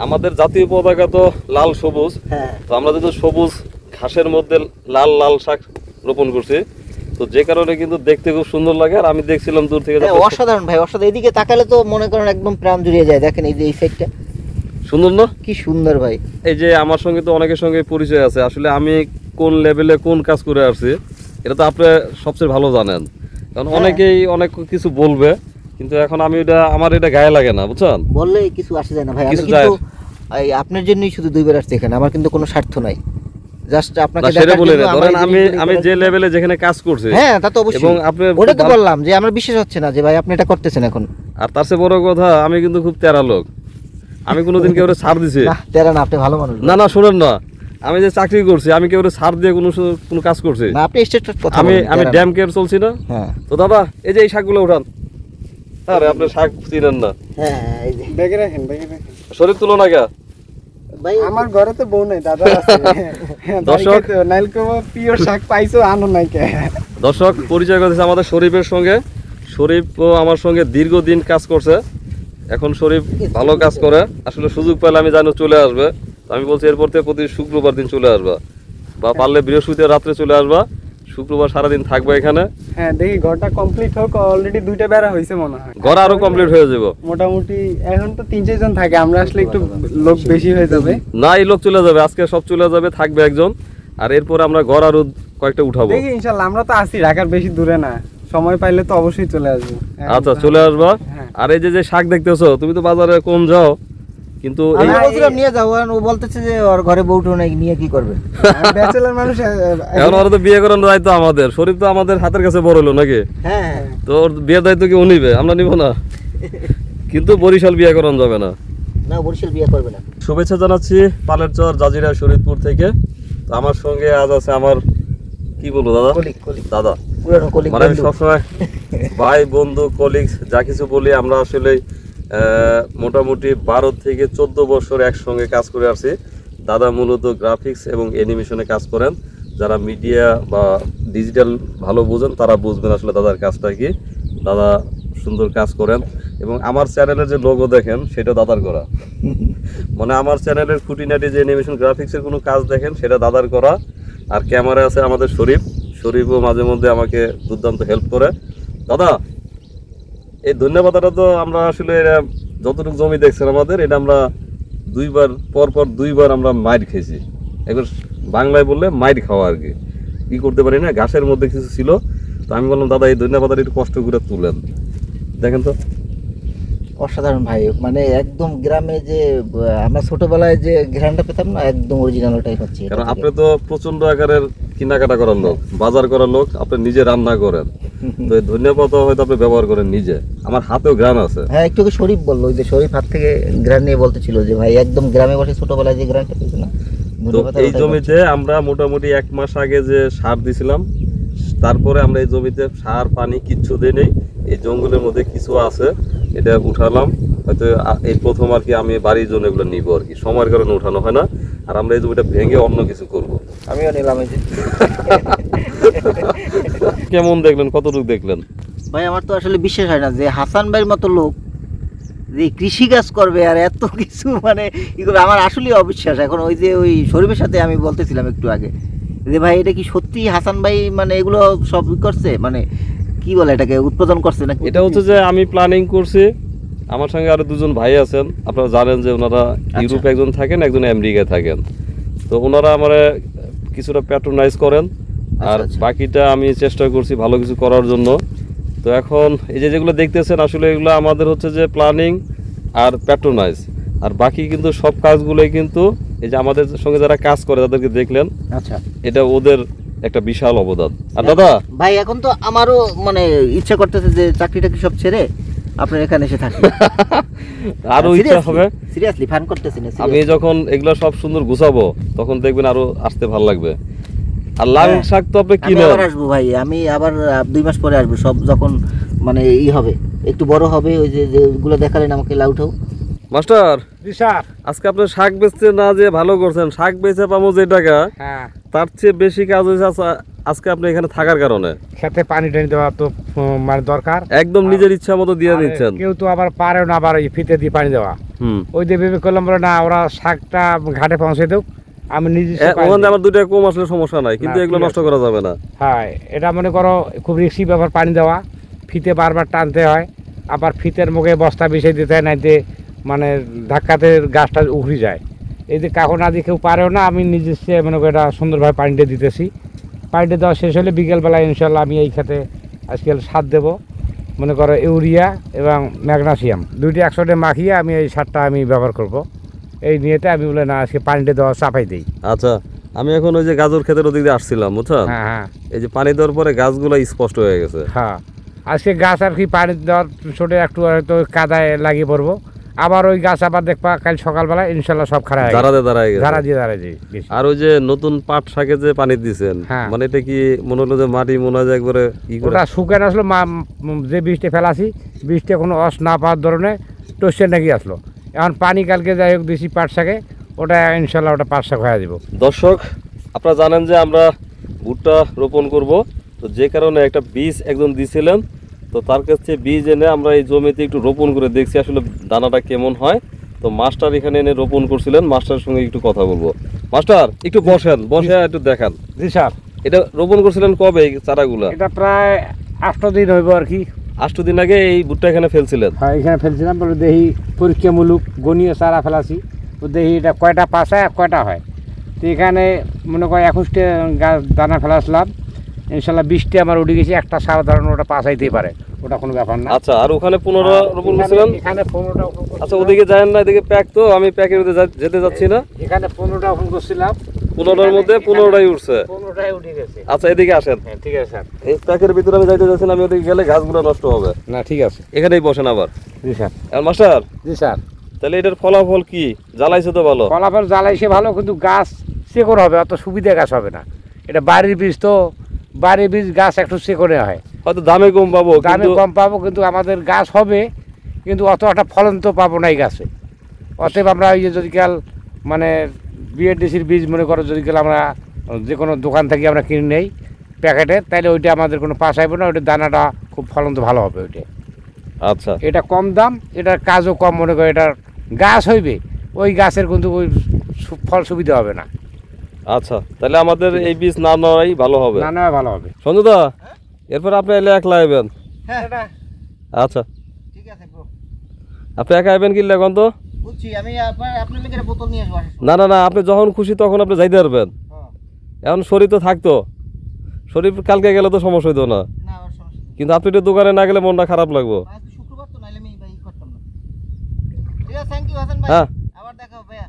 আমাদের জাতীয় পতাকা তো লাল সবুজ, তো আমরা যদি সবুজ ঘাসের মধ্যে লাল লাল শাক রোপণ করছি, তো যে কারণে কিন্তু দেখতে খুব সুন্দর লাগে। আর আমি দেখছিলাম দূর থেকে, অসাধারণ ভাই, অসাধারণ। এদিকে তাকালে তো মনে করেন একদম প্রাণ জুড়িয়ে যায়। দেখেন এই যে এই সাইডটা সুন্দর না, কি সুন্দর ভাই। এই যে আমার সঙ্গে তো অনেকের সঙ্গে পরিচয় আছে, আসলে আমি কোন লেভেলে কোন কাজ করে আসছি এটা তো আপনি সবচেয়ে ভালো জানেন, কারণ অনেকেই অনেক কিছু বলবে, কিন্তু এখন আমি এটা আমার এটা গায়ে লাগে না, বুঝছেন, বললে কিছু আসে যায় না ভাই। আমি কিন্তু আপনার জন্যই শুধু 2 বার আসছি এখানে, আমার কিন্তু কোনো স্বার্থ নাই, জাস্ট আপনাকে সেটা বলে না। ধরেন আমি যে লেভেলে যেখানে কাজ করছি, হ্যাঁ তা তো অবশ্যই, এবং আপনি ওটা তো বললাম যে আমার বিশ্বাস হচ্ছে না যে ভাই আপনি এটা করতেছেন এখন। আর তার চেয়ে বড় কথা, আমি কিন্তু খুব তেরা লোক, আমি কোনোদিন কেউ ছাড় দিছি না? তেরা না, আপনি ভালো মানুষ। না না শুনেন না, আমি যে চাকরি করছি আমি কেউ ছাড় দিয়ে কোনো কাজ করছি না? আপনি স্টেট কথা, আমি ড্যাম কেয়ার চলছি না। হ্যাঁ তো দাদা এই যে এই শাকগুলো উঠান। আরে আপনি শাক চিনেন না? হ্যাঁ এই যে ব্যাগে রাখেন, ব্যাগে রাখেন। শরীর তুলো না কে ভাই, আমার ঘরে তো বউ নাই, দাদা আছে। দর্শক নাইলকো পিওর শাক পাইছো, আনো নাই কে? দর্শক পরিচয় করেছে আমাদের শরীফের সঙ্গে। শরীফও আমার সঙ্গে দীর্ঘদিন কাজ করছে, এখন শরীফ ভালো কাজ করে। আসলে সুযোগ পেলে আমি জানি চলে আসবে, আমি বলছি এরপর থেকে প্রতি শুক্রবার দিন চলে আসবা, বা পারলে বৃহস্পতিবার রাত্রে চলে আসবা, শুক্রবার সারাদিন থাকবে এখানে। হ্যাঁ দেখি ঘরটা কমপ্লিট হোক, অলরেডি 2টা বেড়া হয়েছে মনে হয়, ঘর আরো কমপ্লিট হয়ে যাবে মোটামুটি। এখন তো 3-4 জন থাকে, আমরা আসলে একটু লোক বেশি হয়ে যাবে। না এই লোক চলে যাবে, আজকে সব চলে যাবে, থাকবে একজন, আর এরপর আমরা ঘর আরো কয়েকটা উঠাবো। দেখি ইনশাল্লাহ, আমরা তো আছি, ঢাকার বেশি দূরে না, সময় পাইলে তো অবশ্যই চলে আসবো। আচ্ছা চলে আসবা। আর এই যে শাক দেখতেছো, তুমি তো বাজারে কম যাও, কিন্তু আমি বলছিলাম নিয়ে যাও, ও বলতেছে যে ওর ঘরে বউটো নাই, নিয়ে কি করবে? ব্যাচেলর মানুষ, এখন ওরা তো বিয়ে করার দায়িত্ব আমাদের, শরীফ তো আমাদের হাতের কাছে বড় হলো নাকি, হ্যাঁ তো ওর বিয়ের দায়িত্ব কি ও নিবে, আমরা নিব না। কিন্তু বরিশাল বিয়ে করানো যাবে না, না বরিশাল বিয়ে করবে না। শুভেচ্ছা জানাচ্ছি পালেরচর জাজিরা শরীদপুর থেকে। তো আমার সঙ্গে আজ আছে আমার, কি বলবো দাদা, দাদা মানে আমি সবসময় ভাই বন্ধু কলিগস যা কিছু বলি, আমরা আসলে মোটামুটি 12 থেকে 14 বছর একসঙ্গে কাজ করে আসছি। দাদা মূলত গ্রাফিক্স এবং অ্যানিমেশনে কাজ করেন, যারা মিডিয়া বা ডিজিটাল ভালো বোঝেন তারা বুঝবেন আসলে দাদার কাজটা কি। দাদা সুন্দর কাজ করেন, এবং আমার চ্যানেলের যে লোগো দেখেন সেটা দাদার করা, মানে আমার চ্যানেলের খুঁটিনাটি যে অ্যানিমেশন গ্রাফিক্সের কোনো কাজ দেখেন সেটা দাদার করা। আর ক্যামেরা আছে আমাদের শরীফও মাঝে মধ্যে আমাকে দুর্দান্ত হেল্প করে। দাদা এই ধন্যবাদটা তো আমরা আসলে যতটুকু জমি দেখছেন আমাদের, এটা আমরা 2বার পর 2বার আমরা মাইর খেয়েছি। একবার বাংলায় বললে মাইর খাওয়া আর কি করতে পারি না, ঘাসের মধ্যে কিছু ছিল, তো আমি বললাম দাদা এই ধন্যবাদটা একটু কষ্ট করে তুলেন, দেখেন তো। অসাধারণ ভাই, মানে একদম গ্রামে যে আমরা ছোটবেলায় যে ঘ্রাণটা পেতাম না, একদম অরিজিনাল ওটাই হচ্ছে। কারণ আপনি তো প্রচন্ড আকারের কেনাকাটা করার লোক, বাজার করার লোক, আপনি নিজে রান্না করেন, তো এই ধন্যবাদ হয়তো আপনি ব্যবহার করেন নিজে। আমার হাতেও ঘ্রাণ আছে। হ্যাঁ একটু শরীফ বললো, ওই যে শরীফ হাত থেকে ঘ্রাণ নিয়ে বলতেছিল যে ভাই একদম গ্রামে বসে ছোটবেলায় যে ঘ্রাণটা পেয়েছে না। তো এই জমিতে আমরা মোটামুটি 1 মাস আগে যে সার দিছিলাম, তারপরে আমরা এই জমিতে সার পানি কিচ্ছু দিই নেই, এই জঙ্গলের মধ্যে কিছু আছে এটা উঠালাম, হয়তো এই প্রথম আর কি আমি বাড়ির জন্য এগুলো নিব আর কি, সময়ের কারণে উঠানো হয় না। আর আমরা এই জমিটা ভেঙে অন্য কিছু করব। আমিও নিলাম এই যে। কেমন দেখলেন, কতটুকু দেখলেন? ভাই আমার তো আসলে বিশ্বাস হয় না যে হাসান ভাইয়ের মতো লোক যে কৃষিকাজ করবে আর এত কিছু, মানে কি করবে, আমার আসলেই অবিশ্বাস। এখন ওই যে ওই শরীফের সাথে আমি বলতেছিলাম একটু আগে যে ভাই এটা কি সত্যি হাসান ভাই মানে এগুলো সব করছে, মানে কি বলে এটাকে উৎপাদন করছে নাকি? এটা হচ্ছে যে আমি প্ল্যানিং করছি, আমার সঙ্গে আরো 2জন ভাই আছেন, আপনারা জানেন যে ওনারা ইউরোপে একজন থাকেন, একজন আমেরিকায় থাকেন, তো ওনারা আমার কিছুটা প্যাট্রোনাইজ করেন, আর বাকিটা আমি চেষ্টা করছি ভালো কিছু করার জন্য। তো এখন এই যে যেগুলো দেখতেছেন আসলে এগুলো আমাদের হচ্ছে যে প্ল্যানিং আর প্যাট্রোনাইজ, আর বাকি কিন্তু সব কাজগুলোই কিন্তু এই যে আমাদের সঙ্গে যারা কাজ করে তাদেরকে দেখলেন, আচ্ছা এটা ওদের একটা বিশাল অবদান। আর দাদা ভাই এখন তো আমারও মানে ইচ্ছা করতেছে যে চাকরিটা কি সব ছেড়ে আপনার এখানে এসে থাকি, আরো ইচ্ছা হবে। সিরিয়াসলি ফান করতেছি না, আমি যখন এগুলো সব সুন্দর গুছাবো তখন দেখবেন আরো আসতে ভালো লাগবে। আর লাল শাক তো আপনি কিনে আবার আসবো ভাই, আমি আবার 2 মাস পরে আসবো, সব যখন মানে হবে একটু বড় হবে, ওই যে যেগুলো দেখালেন আমাকে লাউটাও, মাস্টার জি স্যার। আজকে আপনি শাক বেচতে না যে ভালো করছেন, শাক বেচে পাবো যে টাকা হ্যাঁ, তার চেয়ে বেশি কাজ হয়েছে আজকে আপনি এখানে থাকার কারণে। খেতে পানি টানি দেওয়া তো মানে দরকার। একদম নিজের ইচ্ছা মতো দিয়ে নিচ্ছেন। কেউ তো আবার পারেও না, আবার ফিতে দিয়ে পানি দেওয়া। ওই দিয়ে ভেবে করলাম বলে না, ওরা শাকটা ঘাটে পৌঁছে দেব, আমি নিজে। ওখানে আমার 2 টাকা কম আসলে সমস্যা নাই, কিন্তু এগুলো নষ্ট করা যাবে না। হ্যাঁ, এটা মনে করো খুব রিস্কি ব্যাপার, পানি দেওয়া, ফিতে বারবার টানতে হয়, আবার ফিতের মুখে বস্তা বিছিয়ে দিতে হয়, নাইতে মানে ধাক্কাতে গাছটা উখড়ে যায়। এই যে কাকু না দিয়ে কেউ পারেও না, আমি নিজে মনে করি এটা সুন্দরভাবে পানিটা দিতেছি। পানিটা দেওয়া শেষ হলে বিকেলবেলায় ইনশাল্লাহ আমি এই খেতে আজকাল সার দেবো, মনে করো ইউরিয়া এবং ম্যাগনেসিয়াম দুইটি একসাথে মাখিয়ে আমি এই সারটা আমি ব্যবহার করব। এই নিয়েতে আমি বলে না আজকে পানিটা দেওয়া চাপাই দিই। আচ্ছা, আমি এখন ওই যে গাজর ক্ষেতের ওদিক দিয়ে আসছিলাম, বুঝছেন? হ্যাঁ হ্যাঁ, এই যে পানি দেওয়ার পরে গাছগুলো স্পষ্ট হয়ে গেছে। হ্যাঁ, আজকে গাছ আর কি পানি দেওয়ার ছোটো একটু হয়তো কাদায় লাগিয়ে পড়বো, আবার ওই গাছ আবার দেখবা কাল সকালবেলা ইনশাল্লাহ সব খারাপ দাঁড়ায় গেছে। দাঁড়ায় যাই। আর ওই যে নতুন পাট শাকে যে পানি দিছেন, হ্যাঁ। মানে এটা কি মনে হলো যে মাটি মনে হয় যে একবারে কি করে? ওটা শুকানো আসলো, যে বীজটা ফেলাছি বীজটা কোনো অস না পাওয়ার ধরনের টসে নাকি আসলো। এখন পানি কালকে যাই হোক দিছি পাট শাকে, ওটা ইনশাল্লাহ ওটা পাট শাক হয়ে যাব। দর্শক, আপনারা জানেন যে আমরা ভুট্টা রোপণ করব, তো যে কারণে একটা বীজ একজন দিছিলেন, তো তার কাছ থেকে বীজ এনে আমরা এই জমিতে একটু রোপণ করে দেখছি আসলে দানাটা কেমন হয়। তো মাস্টার এখানে এনে রোপণ করছিলেন, মাস্টারের সঙ্গে একটু কথা বলবো। মাস্টার একটু বসে একটু দেখান। জি স্যার। এটা রোপণ করছিলেন কবে এই চারাগুলা? এটা প্রায় 8 দিন হইব আর কি। 8 দিন আগে এই ভুট্টা এখানে ফেলছিলেন? হ্যাঁ, এখানে ফেলছিলাম, বলে দেখি পরীক্ষামূলক গণীয় চারা ফেলাছি, তো দেখি এটা কয়টা পাশায় কয়টা হয়। তো এখানে মনে করি 21টা গাছ দানা ফেলাছিলাম, ইনশাল্লাহ 20টা আমার উঠে গেছে, একটা সাধারণ ওটা পাশাইতেই পারে, ওটা কোনো ব্যাপার না। আচ্ছা, আর ওখানে 15 রোপণ করছিলেন? এখানে 15টা। আচ্ছা, ওদিকে যায়েন না, এদিকে প্যাক, তো আমি প্যাকের মধ্যে যেতে যাচ্ছি না। এখানে 15টা ওপেন করছিলাম, 15টার মধ্যে 15টাই উঠছে। 15টাই উঠে গেছে। আচ্ছা, এদিকে আসেন। হ্যাঁ, ঠিক আছে স্যার। এই প্যাকের ভিতরে আমি যাইতে যাচ্ছি না, আমি ওদিকে গেলে গাছগুলো নষ্ট হবে। না, ঠিক আছে। এখানেই বসেন আবার। জি স্যার। আর মাস্টার, জি স্যার। তাহলে এটার ফলাফল কি? জ্বালাইছে তো ভালো? ফলাফল জ্বালাইছে ভালো, কিন্তু গাছ চেকর হবে, অত সুবিধা গাছ হবে না। এটা বাড়ির বীজ, তো বাড়ির বীজ গাছ একটু চেকরে হয়, হয়তো দামে কম পাবো, দামে কম পাবো, কিন্তু আমাদের গাছ হবে, কিন্তু অত একটা ফলন তো পাবো না এই গাছে। অতএব আমরা ওই যে যদি কাল মানে বিএডিসির বীজ মনে করো যদি কাল আমরা যে কোনো দোকান থেকে আমরা কিনে নেই প্যাকেটে, তাহলে ওইটা আমাদের কোনো পাস আইব না, ওইটা দানাটা খুব ফলন তো ভালো হবে ওইটা। আচ্ছা, এটা কম দাম, এটার কাজও কম, মনে করো এটার গাছ হইবে, ওই গাছের কিন্তু ওই ফল সুবিধা হবে না। আচ্ছা, তাহলে আমাদের এই বীজ না নেওয়াই ভালো হবে। না নেওয়া ভালো হবে। সঞ্জুদা, এরপর আপনি এলে একলা আইবেন? হ্যাঁ, আচ্ছা, ঠিক আছে ব্রো, আপনি একা আইবেন কি এখন? তো বুঝছি আমি। আপনার লেগে বোতল নিয়ে আসবো। না না না, আপনি যখন খুশি তখন আপনি যাইতে পারবেন। এখন শরীর তো থাকতো, শরীর কালকে গেলে তো সমস্যা হইতো না, না, আমার সমস্যা নেই। কিন্তু আপনি তো দোকানে না গেলে মনটা খারাপ লাগবো। আজ শুক্রবার তো, নাইলে আমি ভাই করতাম না। ঠিক আছে, থ্যাংক ইউ হাসান ভাই। হ্যাঁ, আবার দেখা হবে ভাইয়া।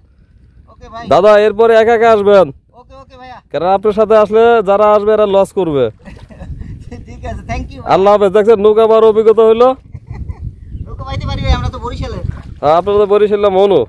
ওকে ভাই। দাদা এরপরে একা একা আসবেন, ওকে ওকে ভাইয়া। কারণ আপনার সাথে আসলে যারা আসবে এরা লস করবে। ঠিক আছে, থ্যাংক ইউ। আল্লাহ হাফেজ। দেখছেন নৌকা বার অভিজ্ঞতা হইলো? ওকে ভাইতে পারি ভাই, আমরা তো বরিশালের। আপনারা তো বরিশাল মনু।